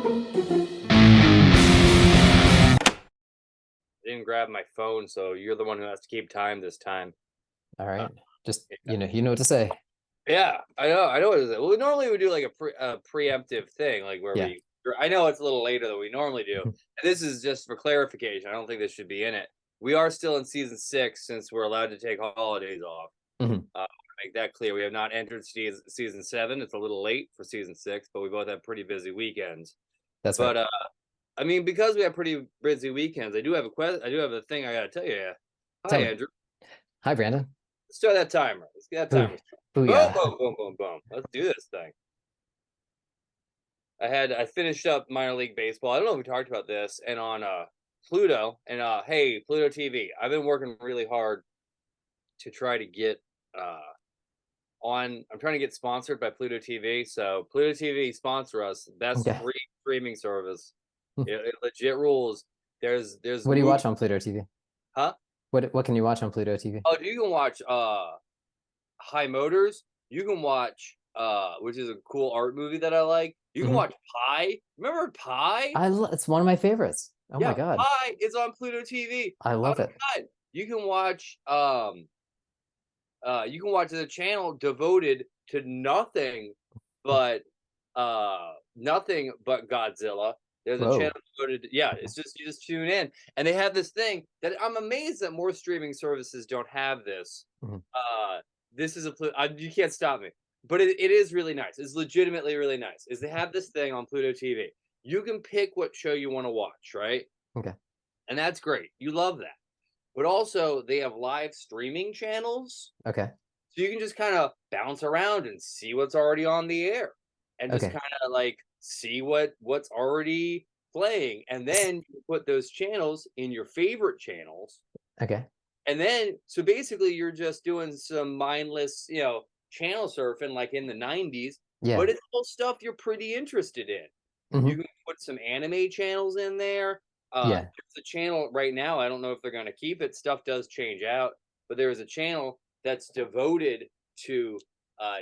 I didn't grab my phone, so you're the one who has to keep time this time. All right. Just, Yeah. you know what to say. Yeah, I know what it is. Well, normally we do like a preemptive thing, like where Yeah. I know it's a little later than we normally do. And this is just for clarification. I don't think this should be in it. We are still in season 6 since we're allowed to take holidays off. Mhm. Make that clear. We have not entered season 7. It's a little late for season 6, but we both have pretty busy weekends. That's right. But I mean, because we have pretty busy weekends, I do have a question. I do have a thing I gotta tell you. Hi, Tell me. Andrew. Hi, Brandon. Let's start that timer. Let's get that Boo. timer. Boom, Booyah. boom, boom, boom, boom. Let's do this thing. I finished up minor league baseball. I don't know if we talked about this, and on Pluto, and hey, Pluto TV. I've been working really hard to try to get on. I'm trying to get sponsored by Pluto TV. So Pluto TV sponsor us. Best Okay. free streaming service. It legit rules. There's What do you watch on Pluto TV? Huh? What can you watch on Pluto TV? Oh, you can watch High Motors. You can watch which is a cool art movie that I like. You can watch Pi. Remember Pi? It's one of my favorites. Oh Yeah, my God. Pi is on Pluto TV. I love it. God. You can watch the channel devoted to nothing but Godzilla. There's a Whoa. channel devoted to, yeah, it's just you just tune in, and they have this thing that I'm amazed that more streaming services don't have this. This is you can't stop me, but it is really nice. It's legitimately really nice. Is they have this thing on Pluto TV. You can pick what show you want to watch, right? Okay. And that's great. You love that. But also they have live streaming channels. Okay. So you can just kind of bounce around and see what's already on the air, and just kind of like see what's already playing, and then you put those channels in your favorite channels. Okay. And then so basically you're just doing some mindless, channel surfing like in the 90s, Yeah. but it's all stuff you're pretty interested in. You can put some anime channels in there. Yeah. There's a channel right now. I don't know if they're going to keep it. Stuff does change out, but there is a channel that's devoted to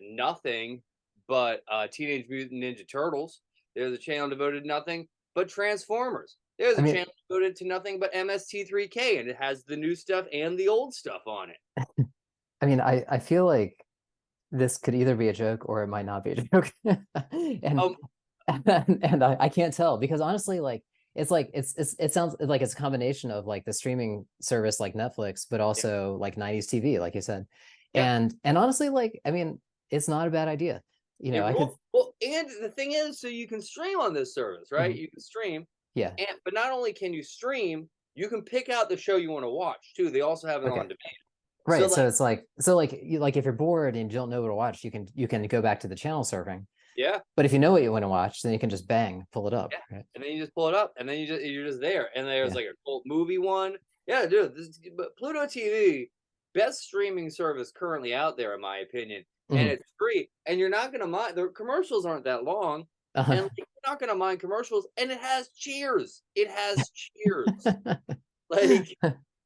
nothing but Teenage Mutant Ninja Turtles. There's a channel devoted to nothing but Transformers. There's a channel devoted to nothing but MST3K, and it has the new stuff and the old stuff on it. I mean, I feel like this could either be a joke or it might not be a joke. and I can't tell, because honestly, like it sounds like it's a combination of like the streaming service like Netflix, but also like 90s TV, like you said. And honestly, like, I mean, it's not a bad idea. You know, and the thing is, so you can stream on this service, right? You can stream. Yeah. But not only can you stream, you can pick out the show you want to watch too. They also have it on demand. Right. So it's like if you're bored and you don't know what to watch, you can go back to the channel surfing. Yeah. But if you know what you want to watch, then you can just pull it up. Yeah. Right? And then you just pull it up, and then you're just there. And there's like a cult movie one. Yeah, dude. But Pluto TV, best streaming service currently out there, in my opinion. And it's free. And you're not gonna mind, the commercials aren't that long. And like, you're not gonna mind commercials. And it has Cheers. It has Cheers. Like,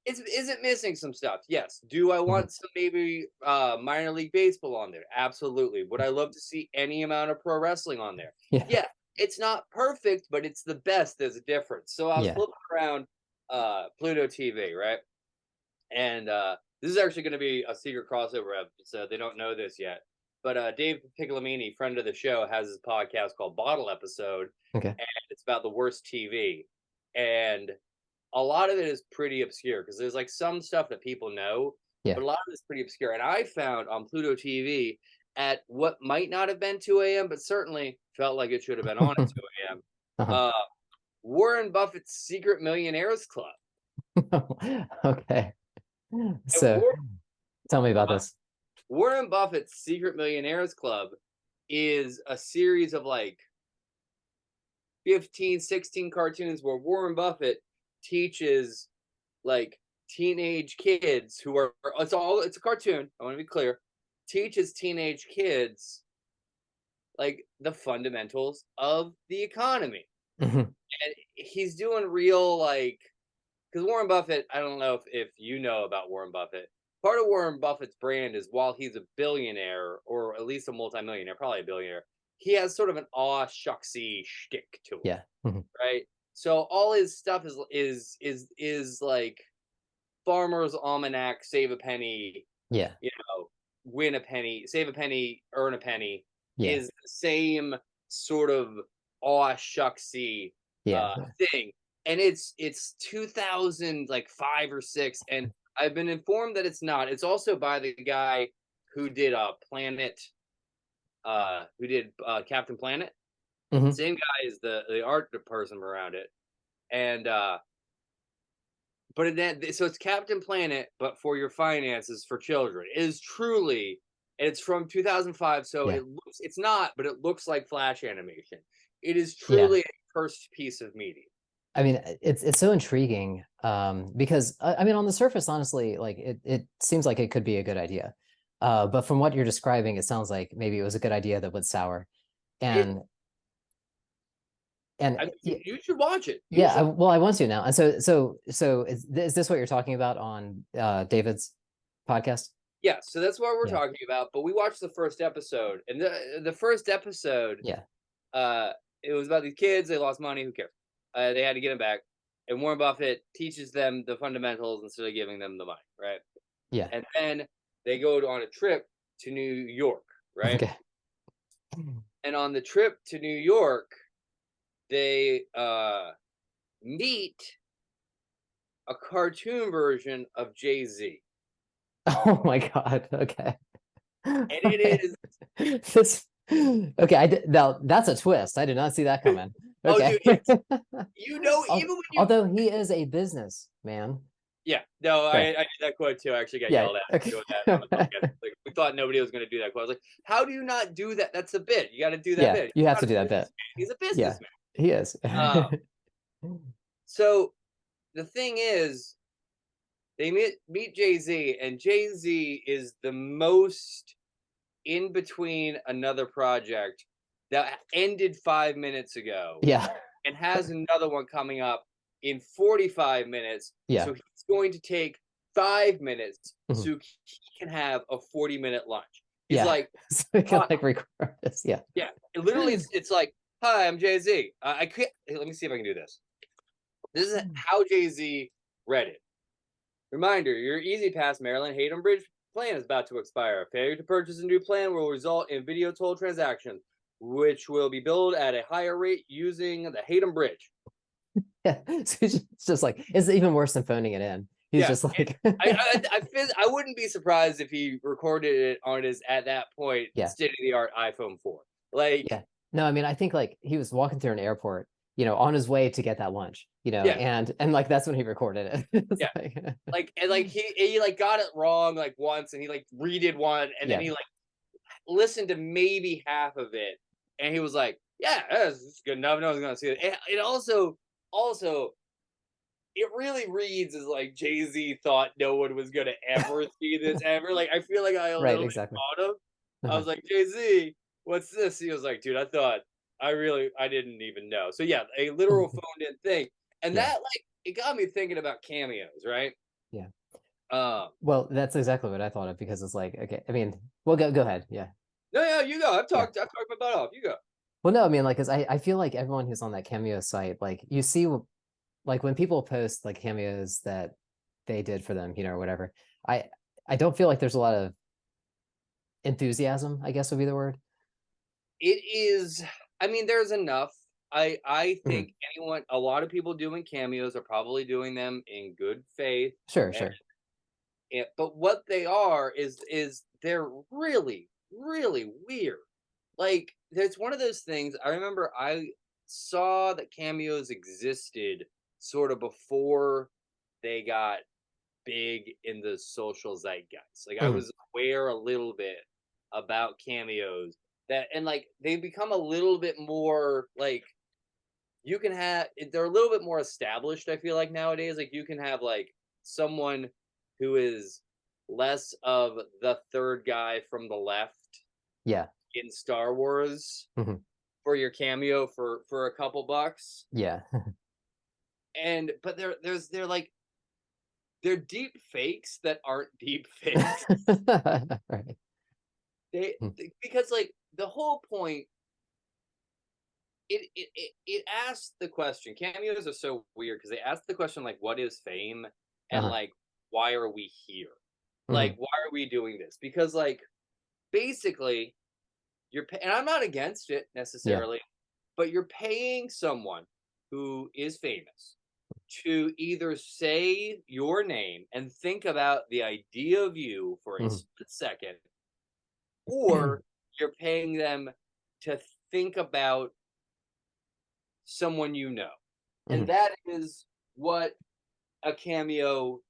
is it missing some stuff? Yes. Do I want some maybe minor league baseball on there? Absolutely. Would I love to see any amount of pro wrestling on there? Yeah. It's not perfect, but it's the best. There's a difference. So I was flipping around Pluto TV, right? And this is actually going to be a secret crossover episode. They don't know this yet. But Dave Piccolomini, friend of the show, has his podcast called Bottle Episode. Okay. And it's about the worst TV. And a lot of it is pretty obscure, because there's like some stuff that people know, but a lot of it's pretty obscure. And I found on Pluto TV at what might not have been 2 a.m., but certainly felt like it should have been on at 2 a.m. Warren Buffett's Secret Millionaires Club. Okay. So tell me about this. Warren Buffett's Secret Millionaires Club is a series of like 15, 16 cartoons where Warren Buffett teaches like teenage kids who are, it's a cartoon, I want to be clear, teaches teenage kids like the fundamentals of the economy. And he's doing real, like, because Warren Buffett, I don't know if you know about Warren Buffett. Part of Warren Buffett's brand is, while he's a billionaire, or at least a multimillionaire, probably a billionaire, he has sort of an aw shucksy shtick to him. Yeah. Right. So all his stuff is like Farmer's Almanac, save a penny, Yeah. you know, win a penny, save a penny, earn a penny, Yeah. is the same sort of aw shucksy Yeah. thing. And it's 2000 like 5 or 6, and I've been informed that it's not. It's also by the guy who did Captain Planet. Mhm. Same guy as the art person around it. And but in that, so it's Captain Planet, but for your finances for children. It is truly, and it's from 2005, so Yeah. it's not, but it looks like Flash animation. It is Yeah. truly a cursed piece of media. I mean, it's so intriguing, because I mean, on the surface, honestly, like it seems like it could be a good idea. But from what you're describing, it sounds like maybe it was a good idea that would sour. It, And I mean, you should watch it. yeah, well, I want to now. And so is this what you're talking about on David's podcast? Yeah, so that's what we're Yeah. talking about. But we watched the first episode, and the first episode, Yeah. it was about these kids. They lost money. Who cares? They had to get them back, and Warren Buffett teaches them the fundamentals instead of giving them the money, right? Yeah. And then they go on a trip to New York, right? Okay. And on the trip to New York, they meet a cartoon version of Jay-Z. Oh my God. Okay. And it is this. Okay, now that's a twist. I did not see that coming. Okay. Oh, dude, even when you, although he is a business man. Yeah, no, okay. I did that quote too. I actually got Yeah, yelled at okay. doing that on the podcast. Like, we thought nobody was going to do that quote. I was like, how do you not do that? That's a bit. You got to do that bit. You have to do that bit. He's a businessman. He is. So the thing is, they meet Jay-Z, and Jay-Z is the most in between another project that ended 5 minutes ago. Yeah. And has another one coming up in 45 minutes. Yeah. So he's going to take 5 minutes so he can have a 40-minute lunch. He's like, so we can like record this. Yeah. Yeah. Literally, it's like, hi, I'm Jay-Z. I can't. Let me see if I can do this. This is how Jay-Z read it. Reminder: your Easy Pass Maryland Hayden Bridge plan is about to expire. Failure to purchase a new plan will result in video toll transactions, which will be billed at a higher rate using the Hayden Bridge. Yeah, so it's just like, it's even worse than phoning it in. He's just like, I wouldn't be surprised if he recorded it on his, at that point, state-of-the-art iPhone 4. Like, yeah, no, I mean, I think like he was walking through an airport, on his way to get that lunch, and like that's when he recorded it. like he like got it wrong like once, and he like redid one, and then he like listened to maybe half of it, and he was like, yeah, that's good enough. No one's gonna see it. It also it really reads as like Jay-Z thought no one was gonna ever see this ever. Like, I feel like I literally thought him. I was like, Jay-Z, what's this? He was like, dude, I didn't even know. So yeah, a literal phoned in thing. And that, like, it got me thinking about cameos, right? Yeah. Well, that's exactly what I thought of, because it's like, okay, I mean, well, go ahead. Yeah. No, you go. I've talked my butt off. You go. Well, no, I mean, like, cause I feel like everyone who's on that Cameo site, like, you see, like, when people post like cameos that they did for them, or whatever, I don't feel like there's a lot of enthusiasm, I guess would be the word. It is, I mean, there's enough. I think a lot of people doing cameos are probably doing them in good faith. Sure. But what they are is they're really, really weird. Like, there's one of those things. I remember I saw that cameos existed sort of before they got big in the social zeitgeist. Like, I was aware a little bit about cameos, that, and like, they've become a little bit more like, you can have, they're a little bit more established, I feel like, nowadays. Like, you can have like someone who is less of the third guy from the left in Star Wars for your cameo for a couple bucks. But they're like, they're deep fakes that aren't deep fakes. Right. Because like the whole point it asks the question. Cameos are so weird because they ask the question like, what is fame, and Uh-huh. like, why are we here? Hmm. Like, why are we doing this? Because like, basically, and I'm not against it Yeah. necessarily, but you're paying someone who is famous to either say your name and think about the idea of you for a Hmm. split second, or you're paying them to think about someone you know. And Hmm. that is what a cameo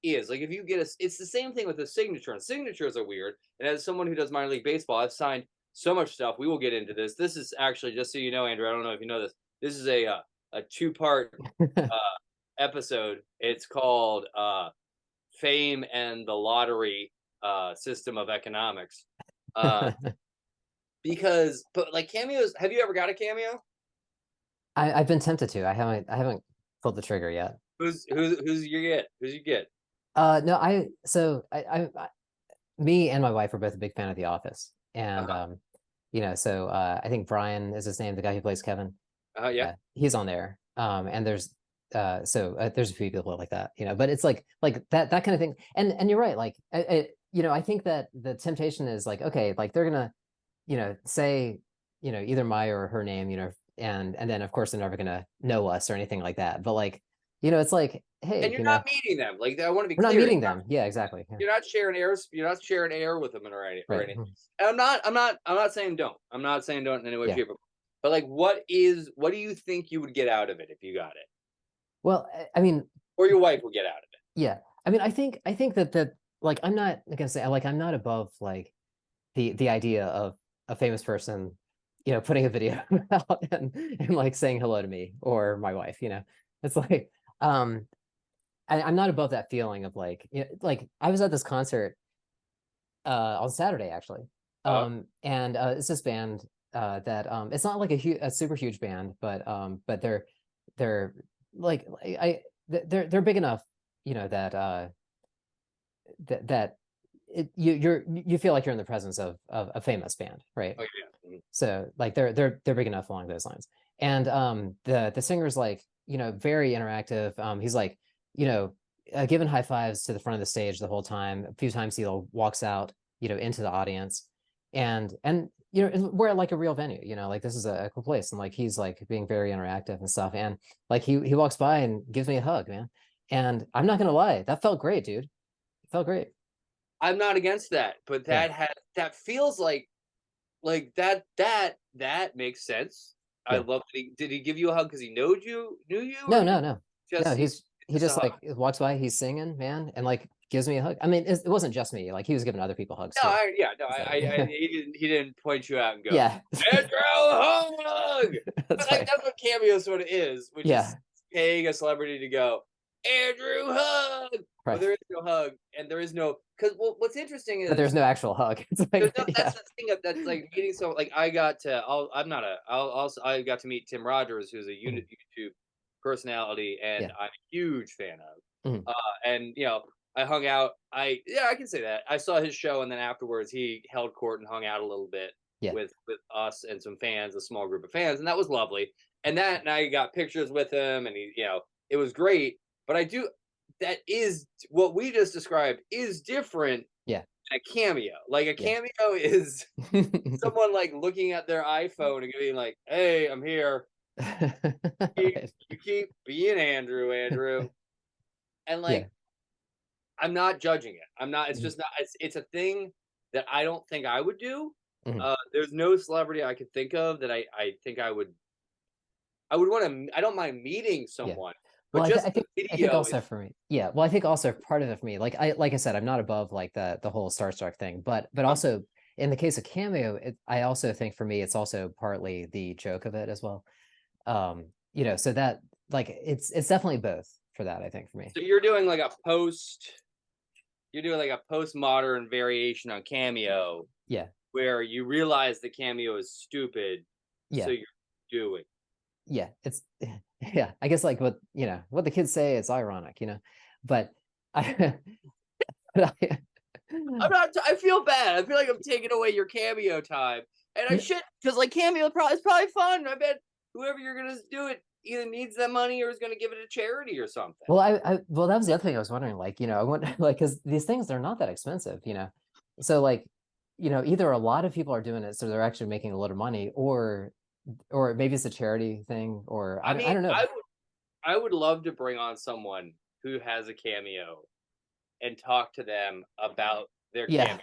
is. Like if you get it's the same thing with a signature. And signatures are weird. And as someone who does minor league baseball, I've signed so much stuff. We will get into this. This is actually, just so you know, Andrew, I don't know if you know this. This is a two-part episode. It's called Fame and the Lottery System of Economics. Uh, because, but like cameos, have you ever got a cameo? I've been tempted to. I haven't pulled the trigger yet. Who's you get? Who's you get? No, me and my wife are both a big fan of The Office, and Uh-huh. so I think Brian is his name, the guy who plays Kevin. Yeah. He's on there. And there's a few people like that, but it's like that kind of thing. And you're right. Like, I think that the temptation is like, okay, like they're gonna, say, either my or her name, and then of course they're never gonna know us or anything like that. But like, it's like, And hey, you're not meeting them. Like I want to be we're not clear. meeting them. Yeah, exactly. Yeah. You're not sharing air. You're not sharing air with them or Right. anything. And I'm not saying don't. I'm not saying don't in any way, Yeah. shape, or form. But like, what do you think you would get out of it if you got it, Well, I mean, or your wife would get out of it? yeah. I mean, I think that like I'm not gonna say like I'm not above like the idea of a famous person, putting a video out and like saying hello to me or my wife. It's like um I'm not above that feeling of like, like I was at this concert on Saturday actually. Uh, And it's this band that it's not like a super huge band, but they're like they're big enough, that that you feel like you're in the presence of a famous band, right? oh yeah. So like they're big enough along those lines. And the singer's like, very interactive. He's like, giving high fives to the front of the stage the whole time. A few times he walks out, into the audience, and we're at like a real venue, like this is a cool place, and like he's like being very interactive and stuff. And like he walks by and gives me a hug, man. And I'm not gonna lie, that felt great, dude. It felt great. I'm not against that, but Yeah. that feels like that makes sense. I Yeah. love that did he give you a hug because he knew you, or No, did no, he no, no. just he He just a just hug? like walks by, he's singing, man, and like gives me a hug. I mean, it wasn't just me. Like he was giving other people hugs No, too. yeah, no, It's like, he didn't point you out and go, yeah, Andrew, hug. But that's like right. that's what Cameo sort of is, which is Yeah, paying a celebrity to go, Andrew, hug. But right. there is no hug, and there is no because what's interesting But there's is no actual hug. It's there's like, no yeah, that's the thing that's like meeting so like I got to I'm not a I'll also I got to meet Tim Rogers, who's a mhm, YouTube personality, and yeah, I'm a huge fan of. mhm, And I hung out. I can say that I saw his show, and then afterwards he held court and hung out a little bit yeah, with us and some fans, a small group of fans, and that was lovely. And I got pictures with him, and it was great. But that is what we just described is different yeah, than a cameo. Like a yeah. cameo is someone like looking at their iPhone and being like, "Hey, I'm here. Right. You keep being Andrew," and Yeah. like I'm not judging it. I'm not. It's Mhm, just not. It's a thing that I don't think I would do. mhm. There's no celebrity I could think of that I think I would. I would want to. I don't mind meeting Yeah. someone, but Well, just the I think video also is. for me, yeah. Well, I think also part of it for me, like I said, I'm not above like the whole starstruck thing, but also in the case of Cameo, I also think for me, it's also partly the joke of it as well. So that like it's definitely both for that, I think for me. So you're doing like a post. You're doing like a postmodern variation on Cameo, Yeah. where you realize the Cameo is stupid, so Yeah. you're doing. Yeah. It's yeah. I guess like what the kids say, it's ironic, but I, but I I'm not. I feel bad. I feel like I'm taking away your Cameo time, and I should because like Cameo is probably fun. I bet whoever you're gonna do it either needs that money or is gonna give it to charity or something. Well, well, that was the other thing I was wondering, like, I wonder, like, because these things, they're not that expensive, so like, either a lot of people are doing it, so they're actually making a lot of money, or maybe it's a charity thing, or I mean, don't know. I would love to bring on someone who has a Cameo and talk to them about their Cameo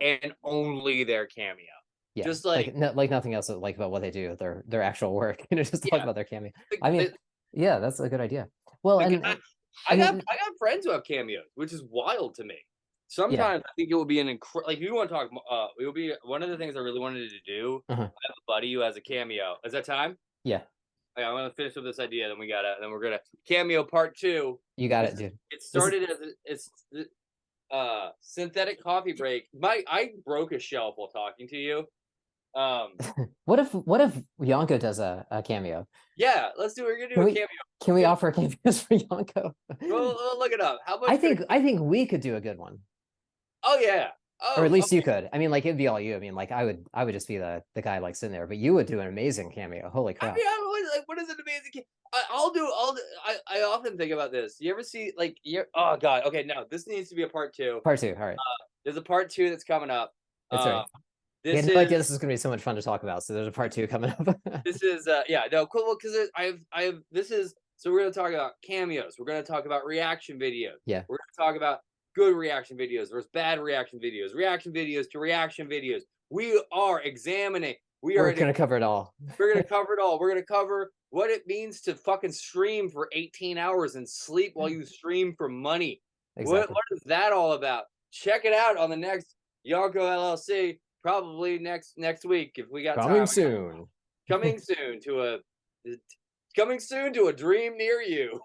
and only their Cameo. Yeah, just like nothing else like about what they do, their actual work, just talk about their Cameo. I mean, yeah, that's a good idea. Well, and I got friends who have cameos, which is wild to me. Sometimes I think it would be an like if you want to talk, it would be one of the things I really wanted to do. I have a buddy who has a Cameo. Is that time? Yeah. Okay, I'm gonna finish with this idea, then we're gonna Cameo part 2. You got it, dude. It started as it's synthetic coffee break. I broke a shelf while talking to you. What if Yonko does a Cameo? Yeah, let's do it. We're gonna do a Cameo. Can we offer cameos for Yonko? We'll look it up. How much? I think we could do a good one. Oh yeah. Or at least you could. I mean, like, it'd be all you. I mean, like, I would just be the guy like sitting there, but you would do an amazing Cameo. Holy crap! I mean, like, what is an amazing? I'll do. I often think about this. You ever see like oh god. Okay, no, this needs to be a part 2. Part 2. All right. There's a part 2 that's coming up. That's right. This is gonna be so much fun to talk about. So there's a part 2 coming up. This is cool because so we're gonna talk about cameos. We're gonna talk about reaction videos. Yeah. We're gonna talk about good reaction videos versus bad reaction videos to reaction videos. We are examining. We're gonna cover it all. We're gonna cover it all. We're gonna cover what it means to fucking stream for 18 hours and sleep while you stream for money. Exactly. What is that all about? Check it out on the next Yonko LLC. Probably next week if we got coming time. Soon. Coming soon to a dream near you.